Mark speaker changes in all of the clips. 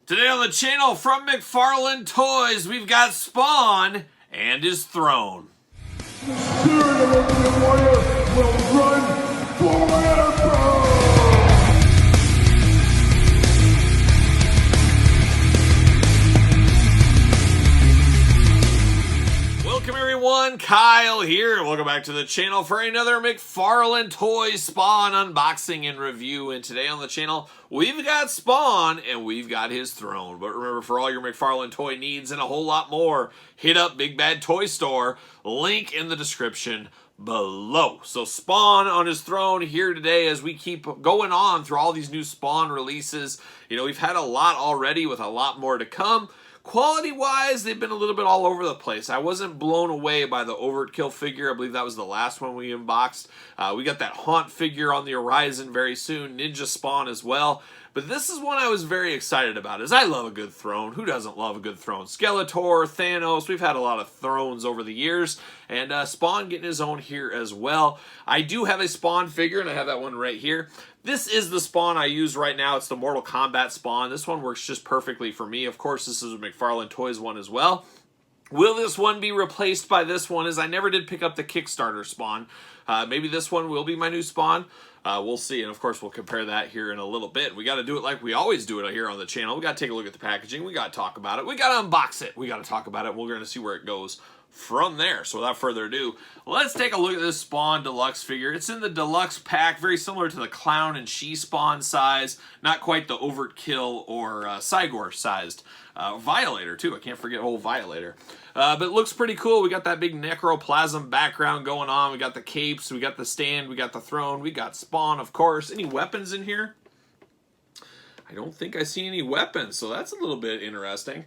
Speaker 1: Today on the channel from McFarlane Toys, we've got Spawn and his throne.
Speaker 2: The spirit of Olympian Warrior will run forever!
Speaker 1: Welcome everyone, Kyle here. Welcome back to the channel for another McFarlane Toys Spawn unboxing and review. And today on the channel, we've got Spawn and we've got his throne. But remember, for all your McFarlane toy needs and a whole lot more, hit up Big Bad Toy Store. Link in the description below. So Spawn on his throne here today as we keep going on through all these new Spawn releases. You know, we've had a lot already with a lot more to come. Quality-wise, they've been a little bit all over the place. I wasn't blown away by the Overkill figure. I believe that was the last one we unboxed. We got that Haunt figure on the horizon very soon. Ninja Spawn as well. But this is one I was very excited about, as I love a good throne. Who doesn't love a good throne? Skeletor, Thanos, we've had a lot of thrones over the years. And Spawn getting his own here as well. I do have a Spawn figure, and I have that one right here. This is the Spawn I use right now. It's the Mortal Kombat Spawn. This one works just perfectly for me. Of course, this is a McFarlane Toys one as well. Will this one be replaced by this one? As I never did pick up the Kickstarter Spawn. Maybe this one will be my new Spawn. We'll see, and of course we'll compare that here in a little bit. We got to do it like we always do it here on the channel. We got to take a look at the packaging. We got to talk about it. We got to unbox it. We got to talk about it. We're going to see where it goes from there. So without further ado, let's take a look at this Spawn Deluxe figure. It's in the Deluxe pack, very similar to the Clown and She Spawn size. Not quite the Overkill or Cygor sized. Violator too, I can't forget old Violator. But it looks pretty cool. We got that big necroplasm background going on. We got the capes, we got the stand, we got the throne, we got Spawn, of course. Any weapons in here? I don't think I see any weapons, so that's a little bit interesting.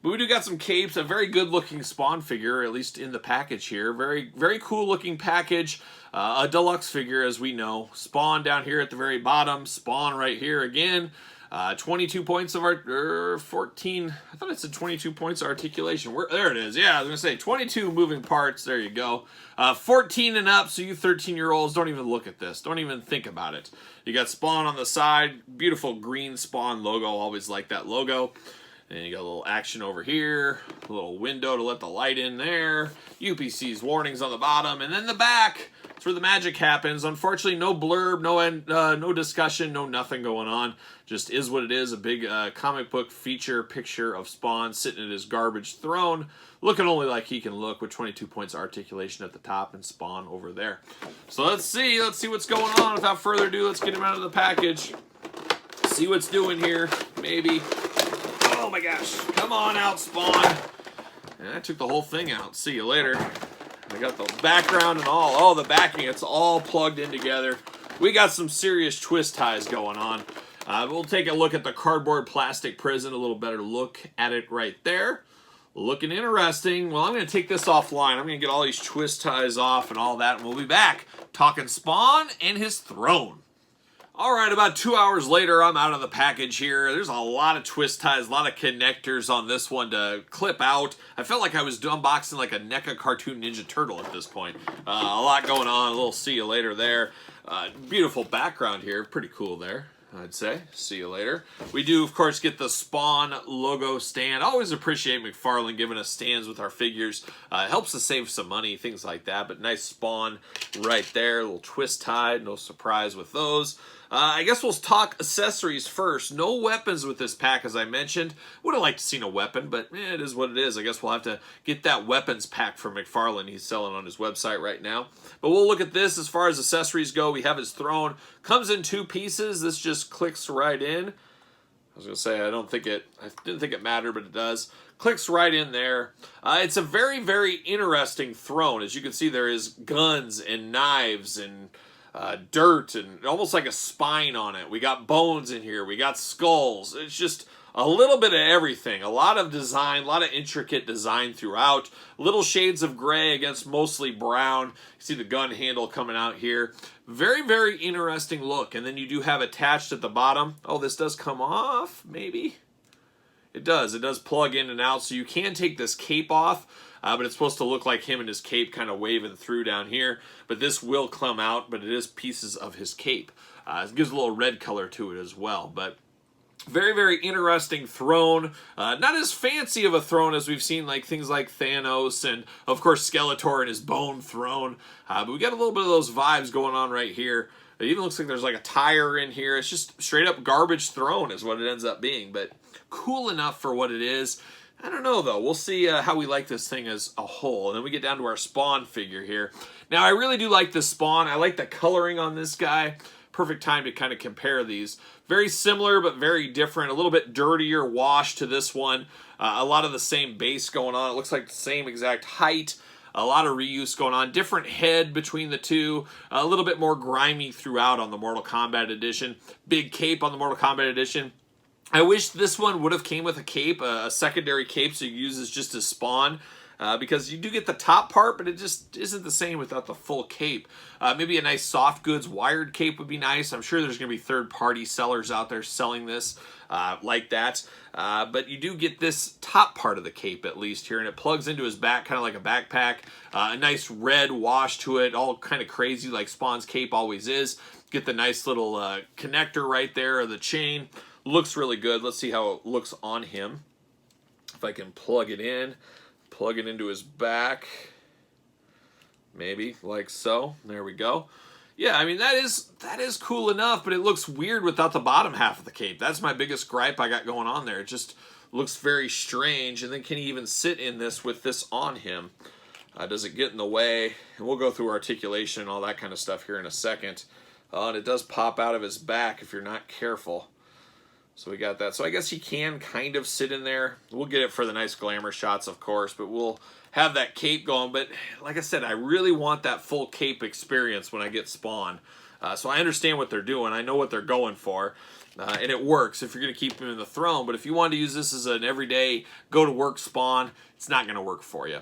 Speaker 1: But we do got some capes, a very good looking Spawn figure, at least in the package here. Very, very cool looking package. A deluxe figure, as we know. Spawn down here at the very bottom. Spawn right here again. 22 points of art, 14, I thought it said 22 points of articulation. There it is. Yeah, I was going to say 22 moving parts. There you go. 14 and up, so you 13-year-olds, don't even look at this. Don't even think about it. You got Spawn on the side. Beautiful green Spawn logo. Always like that logo. And you got a little action over here. A little window to let the light in there. UPC's warnings on the bottom. And then the back. That's where the magic happens. Unfortunately, no blurb, no discussion, no nothing going on. Just is what it is. A big comic book feature picture of Spawn sitting at his garbage throne, looking only like he can look, with 22 points of articulation at the top and Spawn over there. So let's see what's going on. Without further ado, let's get him out of the package. See what's doing here. Maybe. Oh my gosh! Come on out, Spawn. And I took the whole thing out. See you later. I got the background and all. Oh, the backing, it's all plugged in together. We got some serious twist ties going on. We'll take a look at the cardboard plastic prison, a little better look at it right there. Looking interesting. Well, I'm going to take this offline. I'm going to get all these twist ties off and all that, and we'll be back talking Spawn and his throne. All right, about 2 hours later, I'm out of the package here. There's a lot of twist ties, a lot of connectors on this one to clip out. I felt like I was unboxing like a NECA cartoon Ninja Turtle at this point. A lot going on, a little see you later there. Beautiful background here, pretty cool there, I'd say. See you later. We do, of course, get the Spawn logo stand. I always appreciate McFarlane giving us stands with our figures. It helps us save some money, things like that. But nice Spawn right there. A little twist tied, no surprise with those. I guess we'll talk accessories first. No weapons with this pack, as I mentioned. Would have liked to seen a weapon, but it is what it is. I guess we'll have to get that weapons pack from McFarlane. He's selling on his website right now. But we'll look at this as far as accessories go. We have his throne. Comes in 2 pieces. This just clicks right in. I was going to say, I didn't think it mattered, but it does. Clicks right in there. It's a very, very interesting throne. As you can see, there is guns and knives and dirt and almost like a spine on it. We got bones in here. We got skulls. It's just a little bit of everything. A lot of design, a lot of intricate design throughout. Little shades of gray against mostly brown. You see the gun handle coming out here. Very, very interesting look. And then you do have attached at the bottom. Oh, this does come off, maybe? It does. It does plug in and out, so you can take this cape off. But it's supposed to look like him and his cape kind of waving through down here. But this will come out, but it is pieces of his cape. It gives a little red color to it as well. But Very, very interesting throne. Not as fancy of a throne as we've seen like things like Thanos and, of course, Skeletor and his bone throne. But we got a little bit of those vibes going on right here. It even looks like there's like a tire in here. It's just straight up garbage throne is what it ends up being. But cool enough for what it is. I don't know, though. We'll see how we like this thing as a whole. And then we get down to our Spawn figure here. Now, I really do like this Spawn. I like the coloring on this guy. Perfect time to kind of compare these. Very similar, but very different. A little bit dirtier wash to this one. A lot of the same base going on. It looks like the same exact height. A lot of reuse going on. Different head between the two. A little bit more grimy throughout on the Mortal Kombat edition. Big cape on the Mortal Kombat edition. I wish this one would have came with a cape, a secondary cape, so you use this just as Spawn. Because you do get the top part, but it just isn't the same without the full cape. Maybe a nice soft goods wired cape would be nice. I'm sure there's going to be third-party sellers out there selling this like that. But you do get this top part of the cape at least here, and it plugs into his back kind of like a backpack. A nice red wash to it, all kind of crazy like Spawn's cape always is. Get the nice little connector right there of the chain. Looks really good. Let's see how it looks on him. If I can plug it in. Plug it into his back, maybe like so. There we go. Yeah, I mean that is cool enough, but it looks weird without the bottom half of the cape. That's my biggest gripe I got going on there. It just looks very strange. And then can he even sit in this with this on him? Does it get in the way? And we'll go through articulation and all that kind of stuff here in a second. And it does pop out of his back if you're not careful. So we got that. So I guess he can kind of sit in there. We'll get it for the nice glamour shots, of course, but we'll have that cape going. But like I said, I really want that full cape experience when I get Spawn. So I understand what they're doing. I know what they're going for. And it works if you're going to keep him in the throne. But if you want to use this as an everyday go-to-work Spawn, it's not going to work for you.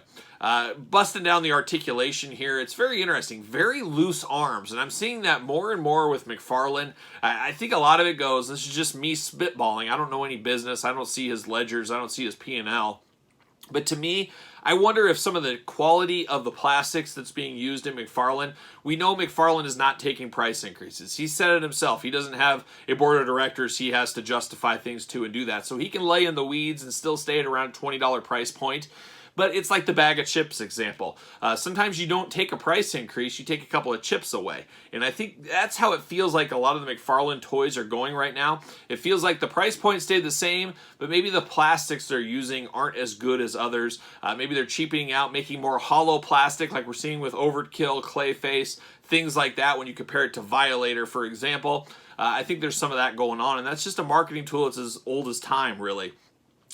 Speaker 1: Busting down the articulation here, it's very interesting. Very loose arms, and I'm seeing that more and more with McFarlane. I think a lot of it goes, this is just me spitballing. I don't know any business. I don't see his ledgers. I don't see his P&L. But to me, I wonder if some of the quality of the plastics that's being used in McFarlane, we know McFarlane is not taking price increases. He said it himself. He doesn't have a board of directors he has to justify things to and do that. So he can lay in the weeds and still stay at around $20 price point. But it's like the bag of chips example. Sometimes you don't take a price increase, you take a couple of chips away. And I think that's how it feels like a lot of the McFarlane toys are going right now. It feels like the price point stayed the same, but maybe the plastics they're using aren't as good as others. Maybe they're cheaping out, making more hollow plastic like we're seeing with Overkill, Clayface, things like that when you compare it to Violator, for example. I think there's some of that going on, and that's just a marketing tool that's as old as time, really.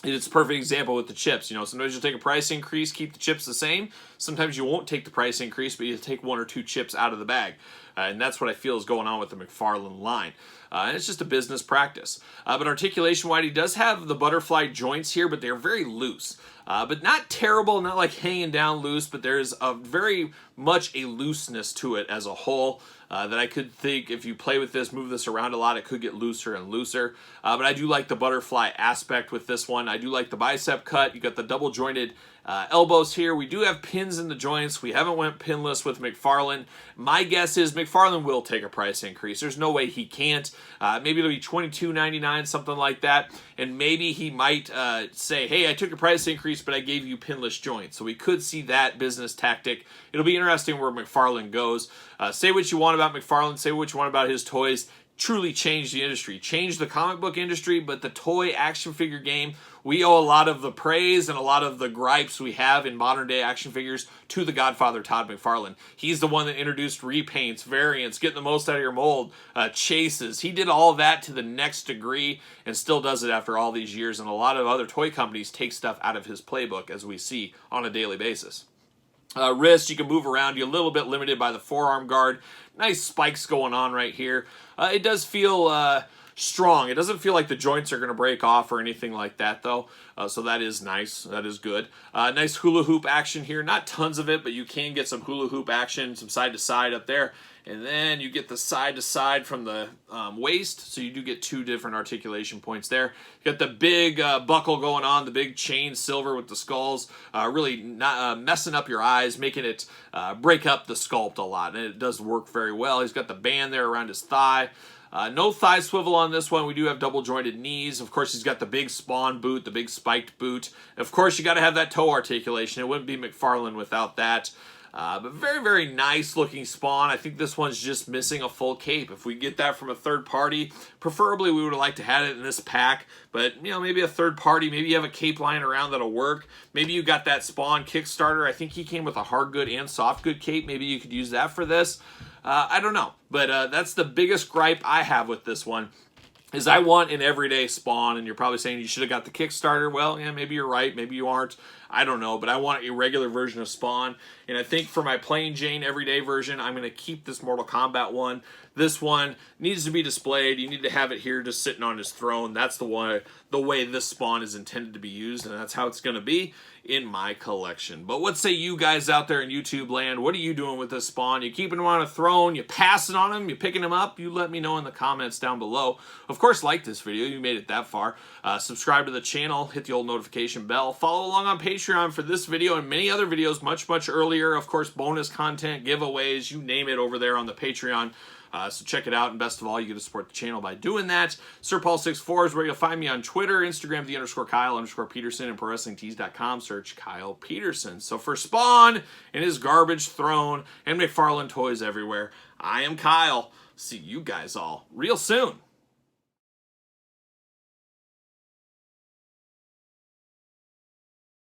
Speaker 1: It's a perfect example with the chips. You know, sometimes you'll take a price increase, keep the chips the same. Sometimes you won't take the price increase, but you take one or two chips out of the bag. And that's what I feel is going on with the McFarlane line. And it's just a business practice. But articulation-wise, he does have the butterfly joints here, but they're very loose. But not terrible, not like hanging down loose, but there's a very much a looseness to it as a whole. That I could think if you play with this, move this around a lot, it could get looser and looser. But I do like the butterfly aspect with this one. I do like the bicep cut. You got the double jointed elbows here. We do have pins in the joints. We haven't went pinless with McFarlane. My guess is McFarlane will take a price increase. There's no way he can't. Maybe it'll be $22.99, something like that. And maybe he might say, hey, I took a price increase, but I gave you pinless joints. So we could see that business tactic. It'll be interesting where McFarlane goes. Say what you want about McFarlane. Say what you want about his toys. Truly changed the industry. Changed the comic book industry, but the toy action figure game, we owe a lot of the praise and a lot of the gripes we have in modern day action figures to the Godfather Todd McFarlane. He's the one that introduced repaints, variants, getting the most out of your mold, chases. He did all of that to the next degree and still does it after all these years, and a lot of other toy companies take stuff out of his playbook as we see on a daily basis. Wrist, you can move around. You're a little bit limited by the forearm guard. Nice spikes going on right here. It does feel strong. It doesn't feel like the joints are going to break off or anything like that, though. So that is nice. That is good. Nice hula hoop action here. Not tons of it, but you can get some hula hoop action, some side to side up there. And then you get the side to side from the waist, so you do get two different articulation points there. You got the big buckle going on, the big chain silver with the skulls, really not messing up your eyes, making it break up the sculpt a lot, and it does work very well. He's got the band there around his thigh. No thigh swivel on this one. We do have double jointed knees. Of course, he's got the big Spawn boot, the big spiked boot. Of course, you got to have that toe articulation. It wouldn't be McFarlane without that. But very, very nice looking Spawn. I think this one's just missing a full cape. If we get that from a third party, preferably we would have liked to have it in this pack. But, you know, maybe a third party, maybe you have a cape lying around that'll work. Maybe you got that Spawn Kickstarter. I think he came with a hard good and soft good cape. Maybe you could use that for this. I don't know. But that's the biggest gripe I have with this one. Is I want an everyday Spawn, and you're probably saying you should have got the Kickstarter. Well, yeah, maybe you're right, maybe you aren't. I don't know, but I want a regular version of Spawn, and I think for my plain Jane everyday version, I'm going to keep this Mortal Kombat one. This one needs to be displayed. You need to have it here just sitting on his throne. That's the way this Spawn is intended to be used, and that's how it's going to be in my collection. But what say you guys out there in YouTube land? What are you doing with this Spawn? You keeping him on a throne? You passing on him? You picking him up? You let me know in the comments down below. Of course, like this video. You made it that far. Subscribe to the channel. Hit the old notification bell. Follow along on Patreon for this video and many other videos much, much earlier. Of course, bonus content, giveaways, you name it over there on the Patreon. So check it out, and best of all, you get to support the channel by doing that. SirPaul64 is where you'll find me on Twitter, Instagram, _Kyle_Peterson, and ProWrestlingTees.com. Search Kyle Peterson. So for Spawn and his garbage throne and McFarlane toys everywhere, I am Kyle. See you guys all real soon.